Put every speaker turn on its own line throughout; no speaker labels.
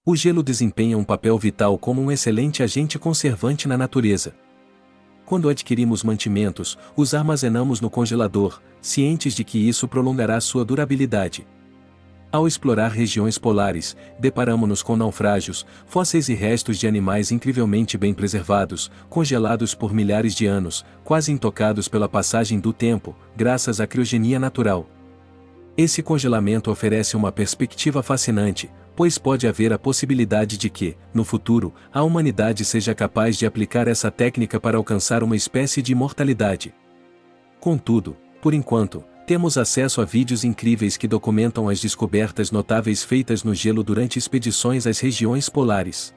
O gelo desempenha um papel vital como um excelente agente conservante na natureza. Quando adquirimos mantimentos, os armazenamos no congelador, cientes de que isso prolongará sua durabilidade. Ao explorar regiões polares, deparamos-nos com naufrágios, fósseis e restos de animais incrivelmente bem preservados, congelados por milhares de anos, quase intocados pela passagem do tempo, graças à criogenia natural. Esse congelamento oferece uma perspectiva fascinante, pois pode haver a possibilidade de que, no futuro, a humanidade seja capaz de aplicar essa técnica para alcançar uma espécie de imortalidade. Contudo, por enquanto, temos acesso a vídeos incríveis que documentam as descobertas notáveis feitas no gelo durante expedições às regiões polares.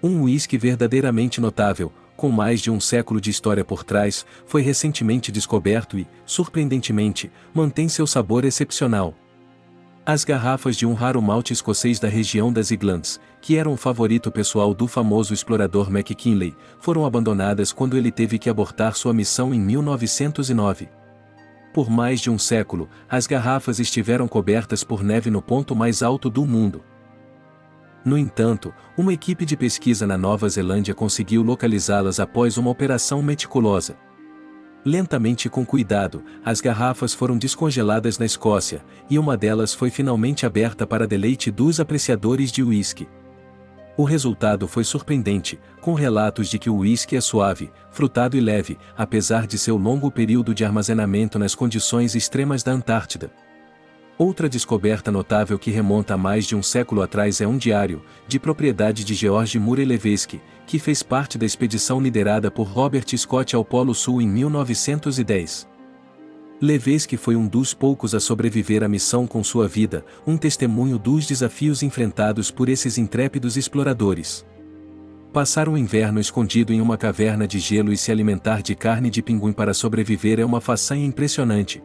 Um uísque verdadeiramente notável, com mais de um século de história por trás, foi recentemente descoberto e, surpreendentemente, mantém seu sabor excepcional. As garrafas de um raro malte escocês da região das Highlands, que era um favorito pessoal do famoso explorador McKinley, foram abandonadas quando ele teve que abortar sua missão em 1909. Por mais de um século, as garrafas estiveram cobertas por neve no ponto mais alto do mundo. No entanto, uma equipe de pesquisa na Nova Zelândia conseguiu localizá-las após uma operação meticulosa. Lentamente e com cuidado, as garrafas foram descongeladas na Escócia, e uma delas foi finalmente aberta para deleite dos apreciadores de uísque. O resultado foi surpreendente, com relatos de que o uísque é suave, frutado e leve, apesar de seu longo período de armazenamento nas condições extremas da Antártida. Outra descoberta notável que remonta a mais de um século atrás é um diário, de propriedade de George Murray Levesque, que fez parte da expedição liderada por Robert Scott ao Polo Sul em 1910. Levesque foi um dos poucos a sobreviver à missão com sua vida, um testemunho dos desafios enfrentados por esses intrépidos exploradores. Passar o inverno escondido em uma caverna de gelo e se alimentar de carne de pinguim para sobreviver é uma façanha impressionante.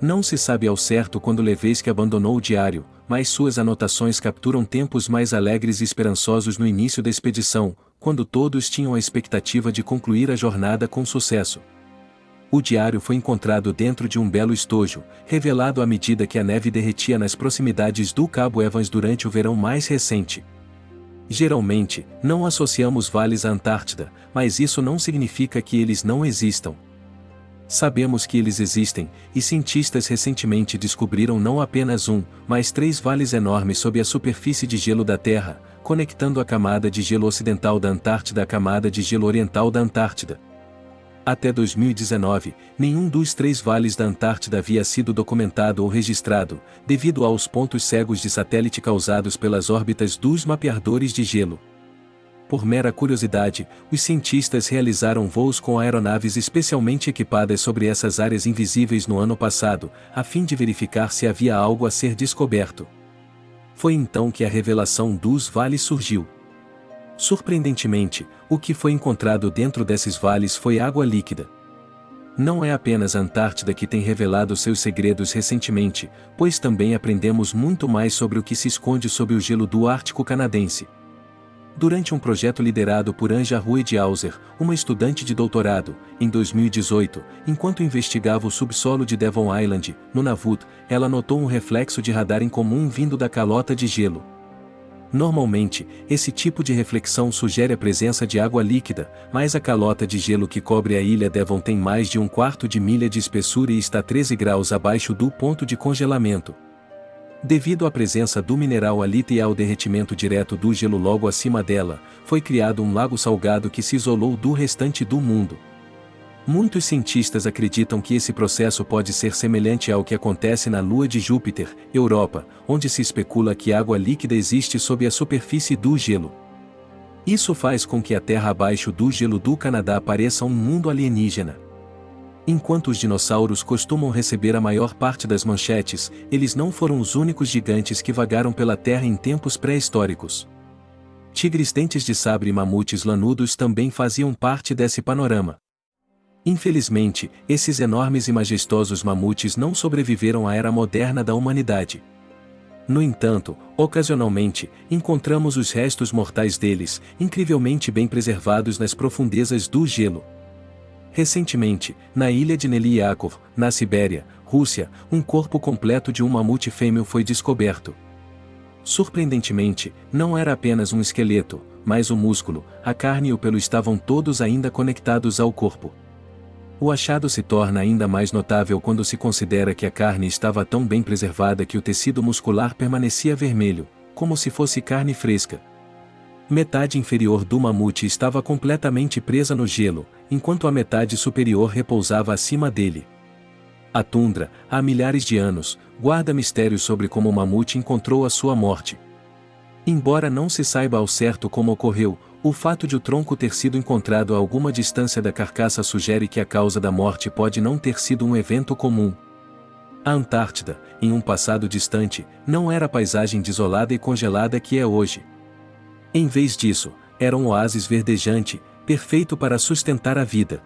Não se sabe ao certo quando Levesque abandonou o diário, mas suas anotações capturam tempos mais alegres e esperançosos no início da expedição, quando todos tinham a expectativa de concluir a jornada com sucesso. O diário foi encontrado dentro de um belo estojo, revelado à medida que a neve derretia nas proximidades do Cabo Evans durante o verão mais recente. Geralmente, não associamos vales à Antártida, mas isso não significa que eles não existam. Sabemos que eles existem, e cientistas recentemente descobriram não apenas um, mas 3 vales enormes sob a superfície de gelo da Terra, conectando a camada de gelo ocidental da Antártida à camada de gelo oriental da Antártida. Até 2019, nenhum dos 3 vales da Antártida havia sido documentado ou registrado, devido aos pontos cegos de satélite causados pelas órbitas dos mapeadores de gelo. Por mera curiosidade, os cientistas realizaram voos com aeronaves especialmente equipadas sobre essas áreas invisíveis no ano passado, a fim de verificar se havia algo a ser descoberto. Foi então que a revelação dos vales surgiu. Surpreendentemente, o que foi encontrado dentro desses vales foi água líquida. Não é apenas a Antártida que tem revelado seus segredos recentemente, pois também aprendemos muito mais sobre o que se esconde sob o gelo do Ártico canadense. Durante um projeto liderado por Anja Rui de Hauser, uma estudante de doutorado, em 2018, enquanto investigava o subsolo de Devon Island, no Nunavut, ela notou um reflexo de radar incomum vindo da calota de gelo. Normalmente, esse tipo de reflexão sugere a presença de água líquida, mas a calota de gelo que cobre a ilha Devon tem mais de 1/4 de milha de espessura e está 13 graus abaixo do ponto de congelamento. Devido à presença do mineral halite e ao derretimento direto do gelo logo acima dela, foi criado um lago salgado que se isolou do restante do mundo. Muitos cientistas acreditam que esse processo pode ser semelhante ao que acontece na Lua de Júpiter, Europa, onde se especula que água líquida existe sob a superfície do gelo. Isso faz com que a Terra abaixo do gelo do Canadá pareça um mundo alienígena. Enquanto os dinossauros costumam receber a maior parte das manchetes, eles não foram os únicos gigantes que vagaram pela Terra em tempos pré-históricos. Tigres dentes de sabre e mamutes lanudos também faziam parte desse panorama. Infelizmente, esses enormes e majestosos mamutes não sobreviveram à era moderna da humanidade. No entanto, ocasionalmente, encontramos os restos mortais deles, incrivelmente bem preservados nas profundezas do gelo. Recentemente, na ilha de Nelyakov, na Sibéria, Rússia, um corpo completo de um mamute fêmeo foi descoberto. Surpreendentemente, não era apenas um esqueleto, mas o músculo, a carne e o pelo estavam todos ainda conectados ao corpo. O achado se torna ainda mais notável quando se considera que a carne estava tão bem preservada que o tecido muscular permanecia vermelho, como se fosse carne fresca. Metade inferior do mamute estava completamente presa no gelo, enquanto a metade superior repousava acima dele. A tundra, há milhares de anos, guarda mistérios sobre como o mamute encontrou a sua morte. Embora não se saiba ao certo como ocorreu, o fato de o tronco ter sido encontrado a alguma distância da carcaça sugere que a causa da morte pode não ter sido um evento comum. A Antártida, em um passado distante, não era a paisagem desolada e congelada que é hoje. Em vez disso, era um oásis verdejante, perfeito para sustentar a vida.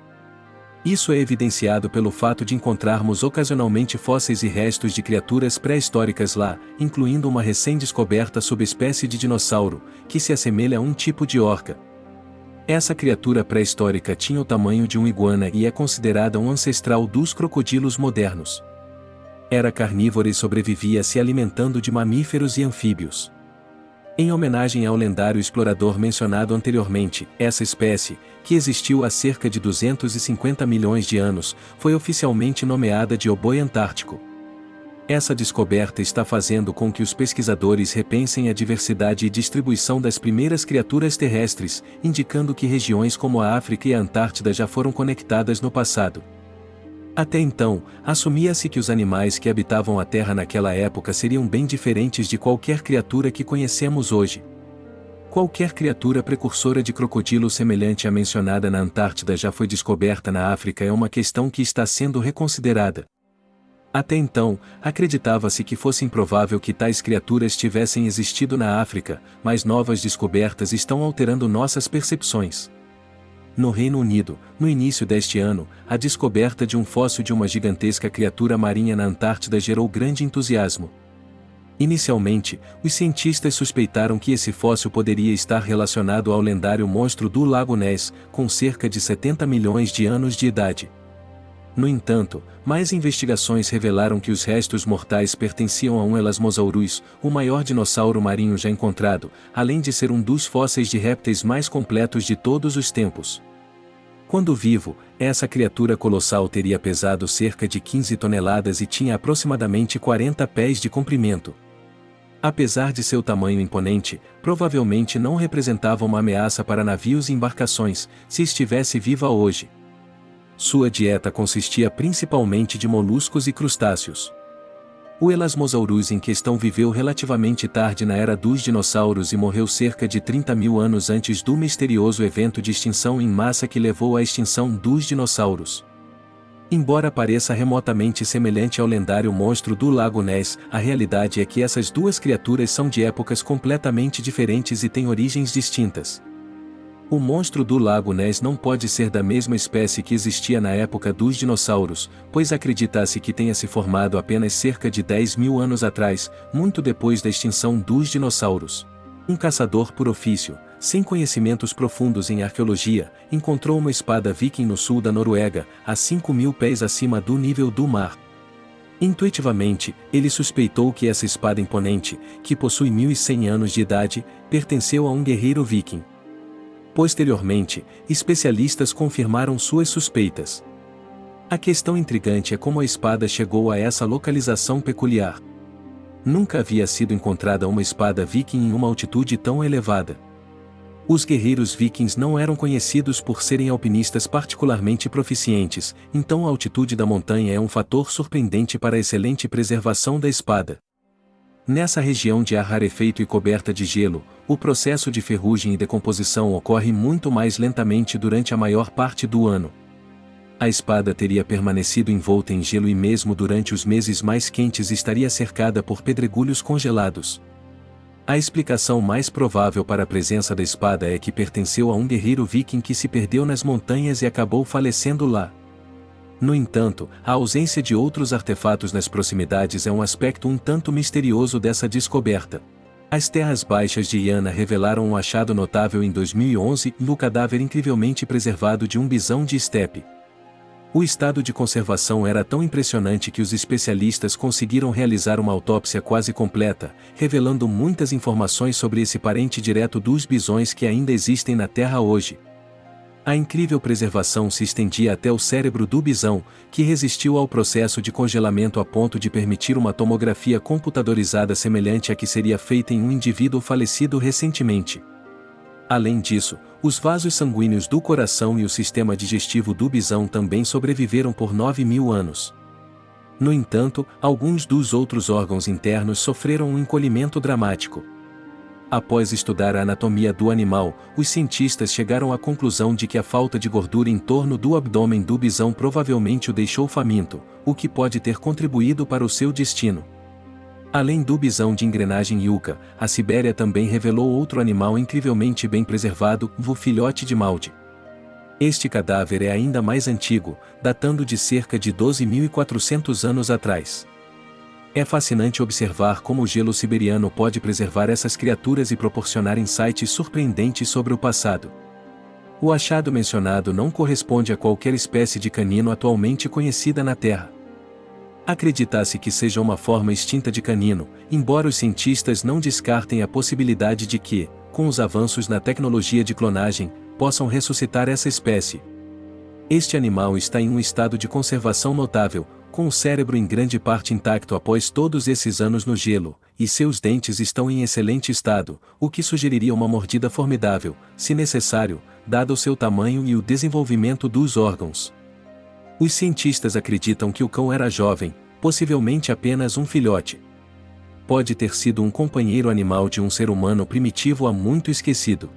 Isso é evidenciado pelo fato de encontrarmos ocasionalmente fósseis e restos de criaturas pré-históricas lá, incluindo uma recém-descoberta subespécie de dinossauro, que se assemelha a um tipo de orca. Essa criatura pré-histórica tinha o tamanho de um iguana e é considerada um ancestral dos crocodilos modernos. Era carnívora e sobrevivia se alimentando de mamíferos e anfíbios. Em homenagem ao lendário explorador mencionado anteriormente, essa espécie, que existiu há cerca de 250 milhões de anos, foi oficialmente nomeada de oboi antártico. Essa descoberta está fazendo com que os pesquisadores repensem a diversidade e distribuição das primeiras criaturas terrestres, indicando que regiões como a África e a Antártida já foram conectadas no passado. Até então, assumia-se que os animais que habitavam a Terra naquela época seriam bem diferentes de qualquer criatura que conhecemos hoje. Qualquer criatura precursora de crocodilo semelhante à mencionada na Antártida já foi descoberta na África é uma questão que está sendo reconsiderada. Até então, acreditava-se que fosse improvável que tais criaturas tivessem existido na África, mas novas descobertas estão alterando nossas percepções. No Reino Unido, no início deste ano, a descoberta de um fóssil de uma gigantesca criatura marinha na Antártida gerou grande entusiasmo. Inicialmente, os cientistas suspeitaram que esse fóssil poderia estar relacionado ao lendário monstro do Lago Ness, com cerca de 70 milhões de anos de idade. No entanto, mais investigações revelaram que os restos mortais pertenciam a um Elasmosaurus, o maior dinossauro marinho já encontrado, além de ser um dos fósseis de répteis mais completos de todos os tempos. Quando vivo, essa criatura colossal teria pesado cerca de 15 toneladas e tinha aproximadamente 40 pés de comprimento. Apesar de seu tamanho imponente, provavelmente não representava uma ameaça para navios e embarcações, se estivesse viva hoje. Sua dieta consistia principalmente de moluscos e crustáceos. O Elasmosaurus em questão viveu relativamente tarde na era dos dinossauros e morreu cerca de 30 mil anos antes do misterioso evento de extinção em massa que levou à extinção dos dinossauros. Embora pareça remotamente semelhante ao lendário monstro do Lago Ness, a realidade é que essas duas criaturas são de épocas completamente diferentes e têm origens distintas. O monstro do Lago Ness não pode ser da mesma espécie que existia na época dos dinossauros, pois acredita-se que tenha se formado apenas cerca de 10 mil anos atrás, muito depois da extinção dos dinossauros. Um caçador por ofício, sem conhecimentos profundos em arqueologia, encontrou uma espada viking no sul da Noruega, a 5 mil pés acima do nível do mar. Intuitivamente, ele suspeitou que essa espada imponente, que possui 1.100 anos de idade, pertenceu a um guerreiro viking. Posteriormente, especialistas confirmaram suas suspeitas. A questão intrigante é como a espada chegou a essa localização peculiar. Nunca havia sido encontrada uma espada viking em uma altitude tão elevada. Os guerreiros vikings não eram conhecidos por serem alpinistas particularmente proficientes, então a altitude da montanha é um fator surpreendente para a excelente preservação da espada. Nessa região de ar rarefeito e coberta de gelo, o processo de ferrugem e decomposição ocorre muito mais lentamente durante a maior parte do ano. A espada teria permanecido envolta em gelo e mesmo durante os meses mais quentes estaria cercada por pedregulhos congelados. A explicação mais provável para a presença da espada é que pertenceu a um guerreiro viking que se perdeu nas montanhas e acabou falecendo lá. No entanto, a ausência de outros artefatos nas proximidades é um aspecto um tanto misterioso dessa descoberta. As terras baixas de Iana revelaram um achado notável em 2011 no cadáver incrivelmente preservado de um bisão de estepe. O estado de conservação era tão impressionante que os especialistas conseguiram realizar uma autópsia quase completa, revelando muitas informações sobre esse parente direto dos bisões que ainda existem na Terra hoje. A incrível preservação se estendia até o cérebro do bisão, que resistiu ao processo de congelamento a ponto de permitir uma tomografia computadorizada semelhante à que seria feita em um indivíduo falecido recentemente. Além disso, os vasos sanguíneos do coração e o sistema digestivo do bisão também sobreviveram por 9.000 anos. No entanto, alguns dos outros órgãos internos sofreram um encolhimento dramático. Após estudar a anatomia do animal, os cientistas chegaram à conclusão de que a falta de gordura em torno do abdômen do bisão provavelmente o deixou faminto, o que pode ter contribuído para o seu destino. Além do bisão de engrenagem Yucca, a Sibéria também revelou outro animal incrivelmente bem preservado, o filhote de Malde. Este cadáver é ainda mais antigo, datando de cerca de 12.400 anos atrás. É fascinante observar como o gelo siberiano pode preservar essas criaturas e proporcionar insights surpreendentes sobre o passado. O achado mencionado não corresponde a qualquer espécie de canino atualmente conhecida na Terra. Acredita-se que seja uma forma extinta de canino, embora os cientistas não descartem a possibilidade de que, com os avanços na tecnologia de clonagem, possam ressuscitar essa espécie. Este animal está em um estado de conservação notável, com o cérebro em grande parte intacto após todos esses anos no gelo, e seus dentes estão em excelente estado, o que sugeriria uma mordida formidável, se necessário, dado o seu tamanho e o desenvolvimento dos órgãos. Os cientistas acreditam que o cão era jovem, possivelmente apenas um filhote. Pode ter sido um companheiro animal de um ser humano primitivo há muito esquecido.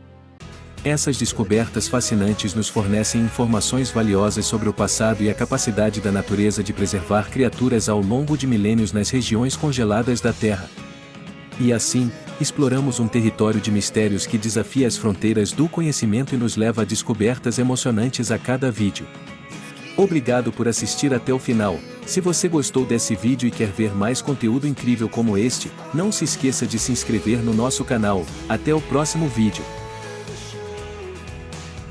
Essas descobertas fascinantes nos fornecem informações valiosas sobre o passado e a capacidade da natureza de preservar criaturas ao longo de milênios nas regiões congeladas da Terra. E assim, exploramos um território de mistérios que desafia as fronteiras do conhecimento e nos leva a descobertas emocionantes a cada vídeo. Obrigado por assistir até o final. Se você gostou desse vídeo e quer ver mais conteúdo incrível como este, não se esqueça de se inscrever no nosso canal. Até o próximo vídeo.